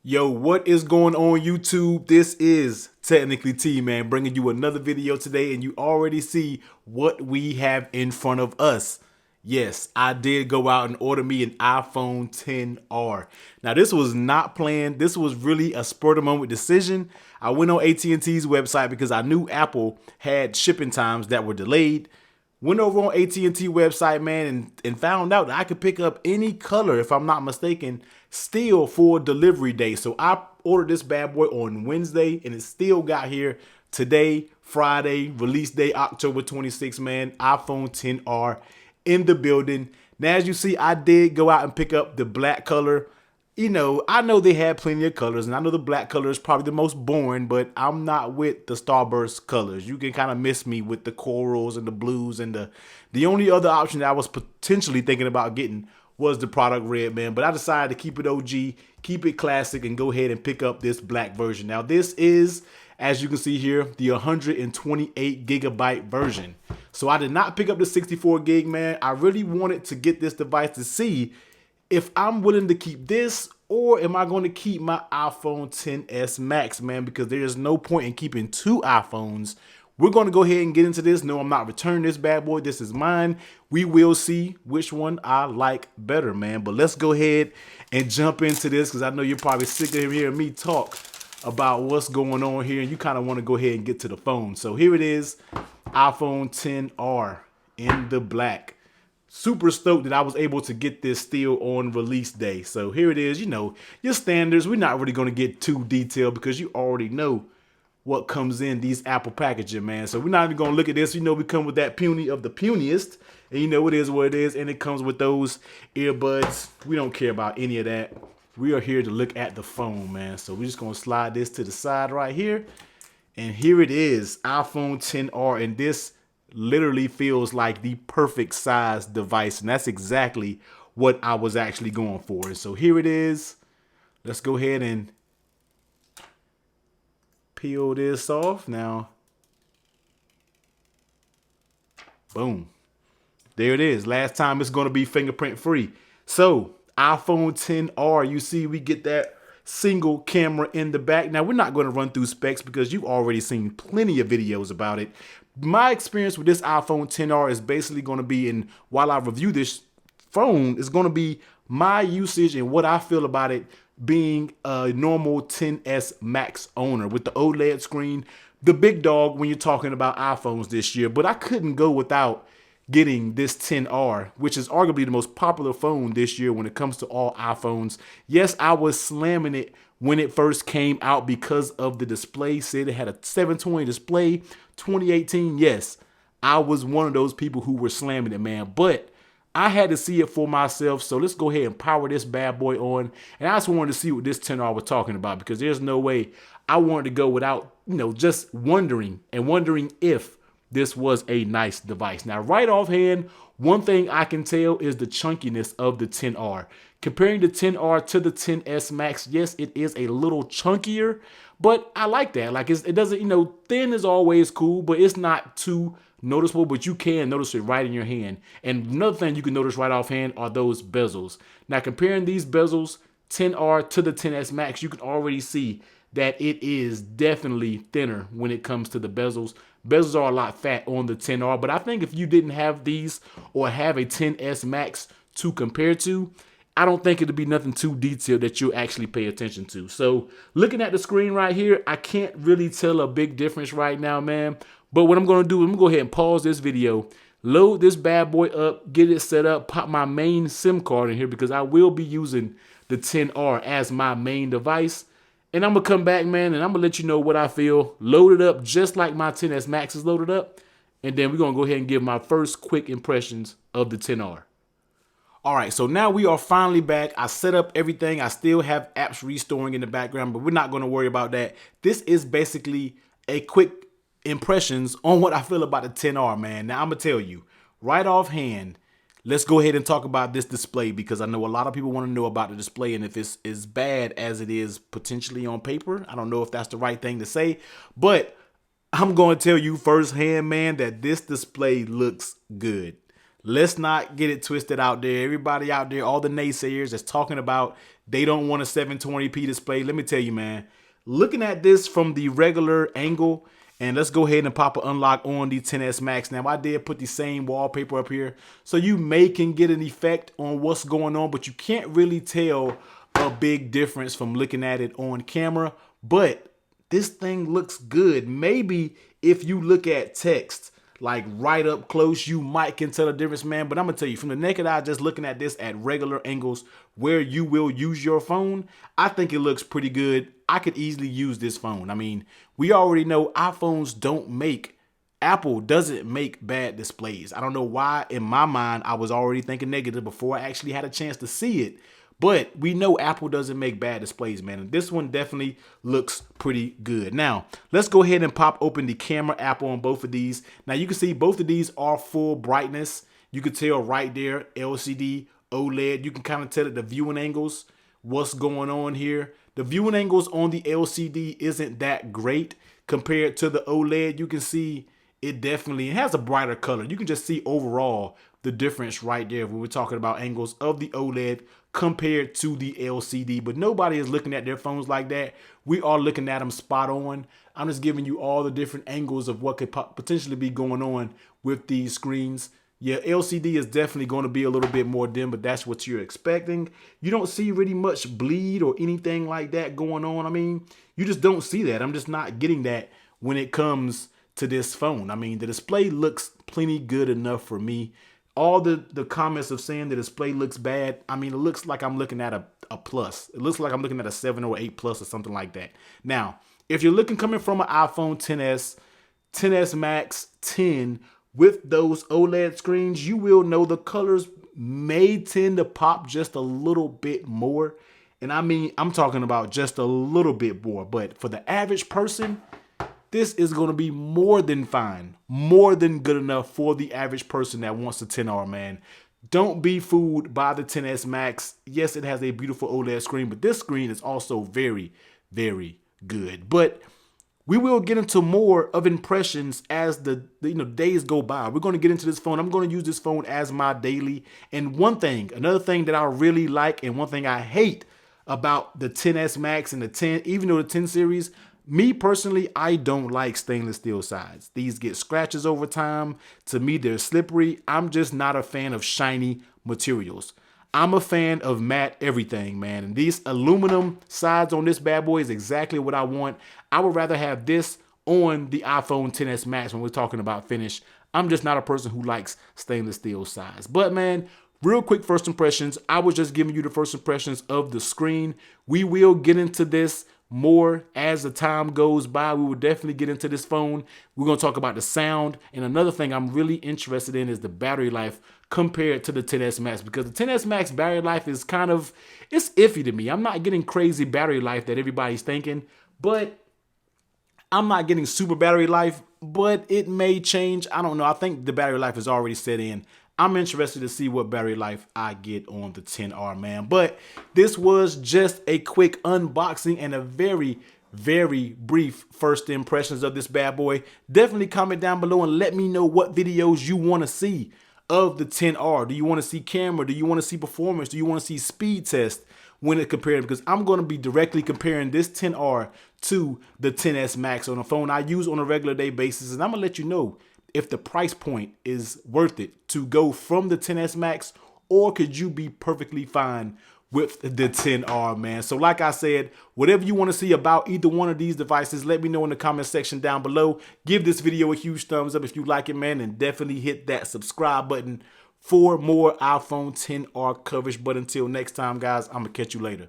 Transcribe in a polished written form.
Yo, what is going on YouTube? This is Technically T, man, bringing you another video today, and you already see what we have in front of us. Yes, I did go out and order me an iPhone XR. Now, this was not planned. This was really a spur of the moment decision. I went on AT&T's website because I knew Apple had shipping times that were delayed. Went over on AT&T website, man, and found out that I could pick up any color, if I'm not mistaken, still for delivery day. So I ordered this bad boy on Wednesday, and it still got here today, Friday, release day, October 26th, man. iPhone XR in the building. Now, as you see, I did go out and pick up the black color. I know they had plenty of colors, and I know the black color is probably the most boring, but I'm not with the Starburst colors. You can kind of miss me with the corals and the blues, and the only other option that I was potentially thinking about getting was the product red, man. But I decided to keep it OG, keep it classic, and go ahead and pick up this black version. Now, this is, as you can see here, the 128 gigabyte version. So I did not pick up the 64 gig, man. I really wanted to get this device to see if I'm willing to keep this, or am I going to keep my iPhone XS Max, man, because there's no point in keeping two iPhones. We're going to go ahead and get into this. No, I'm not returning this bad boy. This is mine. We will see which one I like better, man. But let's go ahead and jump into this, because I know you're probably sick of hearing me talk about what's going on here, and you kind of want to go ahead and get to the phone. So here it is, iPhone XR in the black. Super stoked that I was able to get this still on release day. So here it is, your standards. We're not really going to get too detailed because you already know what comes in these Apple packaging, man. So we're not even going to look at this. We come with that puny of the puniest, and it is what it is, and it comes with those earbuds. We don't care about any of that. We are here to look at the phone, man. So we're just going to slide this to the side right here, and here it is, iPhone XR, and this literally feels like the perfect size device, and that's exactly what I was actually going for. And so here it is. Let's go ahead and peel this off now. Boom. There it is. Last time it's going to be fingerprint free. So iPhone XR, you see we get that single camera in the back. Now, we're not going to run through specs because you've already seen plenty of videos about it. My experience with this iPhone XR is basically going to be, and while I review this phone, is going to be my usage and what I feel about it being a normal XS Max owner with the OLED screen, the big dog when you're talking about iPhones this year. But I couldn't go without getting this XR, which is arguably the most popular phone this year when it comes to all iPhones. Yes, I was slamming it when it first came out because of the display. Said it had a 720 display, 2018. Yes, I was one of those people who were slamming it, man. But I had to see it for myself, so let's go ahead and power this bad boy on. And I just wanted to see what this XR was talking about, because there's no way I wanted to go without, just wondering if this was a nice device. Now, right offhand, one thing I can tell is the chunkiness of the XR. Comparing the XR to the XS Max, yes, it is a little chunkier, but I like that. Like, it doesn't, thin is always cool, but it's not too noticeable, but you can notice it right in your hand. And another thing you can notice right offhand are those bezels. Now, comparing these bezels, XR to the XS Max, you can already see that it is definitely thinner when it comes to the bezels. Bezels are a lot fat on the XR, but I think if you didn't have these or have a XS Max to compare to, I don't think it'd be nothing too detailed that you'll actually pay attention to. So looking at the screen right here, I can't really tell a big difference right now, man. But what I'm going to do is I'm going to go ahead and pause this video, load this bad boy up, get it set up, pop my main SIM card in here because I will be using the XR as my main device. And I'm going to come back, man, and I'm going to let you know what I feel. Load it up just like my XS Max is loaded up. And then we're going to go ahead and give my first quick impressions of the XR. All right, so now we are finally back. I set up everything. I still have apps restoring in the background, but we're not going to worry about that. This is basically a quick impressions on what I feel about the XR, man. Now, I'm going to tell you, right offhand, let's go ahead and talk about this display, because I know a lot of people want to know about the display and if it's as bad as it is potentially on paper. I don't know if that's the right thing to say, but I'm going to tell you firsthand, man, that this display looks good. Let's not get it twisted out there. Everybody out there, all the naysayers that's talking about they don't want a 720p display. Let me tell you, man, looking at this from the regular angle, and let's go ahead and pop an unlock on the 10s Max. Now, I did put the same wallpaper up here, so you can get an effect on what's going on, but you can't really tell a big difference from looking at it on camera. But this thing looks good. Maybe if you look at text, like right up close, you might can tell a difference, man. But I'm gonna tell you, from the naked eye, just looking at this at regular angles where you will use your phone, I think it looks pretty good. I could easily use this phone. I mean, we already know iPhones don't make, Apple doesn't make bad displays. I don't know why in my mind I was already thinking negative before I actually had a chance to see it. But we know Apple doesn't make bad displays, man. And this one definitely looks pretty good. Now, let's go ahead and pop open the camera app on both of these. Now, you can see both of these are full brightness. You can tell right there, LCD, OLED. You can kind of tell at the viewing angles what's going on here. The viewing angles on the LCD isn't that great compared to the OLED. You can see it definitely has a brighter color. You can just see overall the difference right there when we're talking about angles of the OLED compared to the LCD. But nobody is looking at their phones like that. We are looking at them spot on. I'm just giving you all the different angles of what could potentially be going on with these screens. Yeah, LCD is definitely going to be a little bit more dim, but that's what you're expecting. You don't see really much bleed or anything like that going on. I mean, you just don't see that. I'm just not getting that when it comes to this phone. I mean, the display looks plenty good enough for me. All the comments of saying the display looks bad, I mean, it looks like I'm looking at a plus. It looks like I'm looking at a 7 or 8 plus or something like that. Now, if you're looking coming from an iPhone 10s, 10s Max, 10 with those OLED screens, you will know the colors may tend to pop just a little bit more. And I mean, I'm talking about just a little bit more. But for the average person, this is going to be more than fine, more than good enough for the average person that wants a 10R, man. Don't be fooled by the 10s Max. Yes, it has a beautiful OLED screen, but this screen is also very, very good. But we will get into more of impressions as the days go by. We're going to get into this phone. I'm going to use this phone as my daily. And another thing that I really like and one thing I hate about the 10s Max and the 10, even though the 10 series, me personally, I don't like stainless steel sides. These get scratches over time. To me, they're slippery. I'm just not a fan of shiny materials. I'm a fan of matte everything, man. And these aluminum sides on this bad boy is exactly what I want. I would rather have this on the iPhone 10s Max when we're talking about finish. I'm just not a person who likes stainless steel sides. But man, real quick first impressions. I was just giving you the first impressions of the screen. We will get into this more as the time goes by. We will definitely get into this phone. We're going to talk about the sound. And another thing I'm really interested in is the battery life compared to the 10s Max, because the 10s Max battery life is it's iffy to me. I'm not getting crazy battery life that everybody's thinking, but I'm not getting super battery life, but it may change. I don't know. I think the battery life is already set in. I'm interested to see what battery life I get on the 10R, man. But this was just a quick unboxing and a very, very brief first impressions of this bad boy. Definitely comment down below and let me know what videos you want to see of the 10R. Do you want to see camera? Do you want to see performance? Do you want to see speed test when it compared? Because I'm going to be directly comparing this 10R to the 10s Max on a phone I use on a regular day basis. And I'm going to let you know if the price point is worth it to go from the 10s Max, or could you be perfectly fine with the 10R, man. So like I said, whatever you want to see about either one of these devices, let me know in the comment section down below. Give this video a huge thumbs up if you like it, man, and definitely hit that subscribe button for more iPhone 10R coverage. But until next time, guys, I'm gonna catch you later.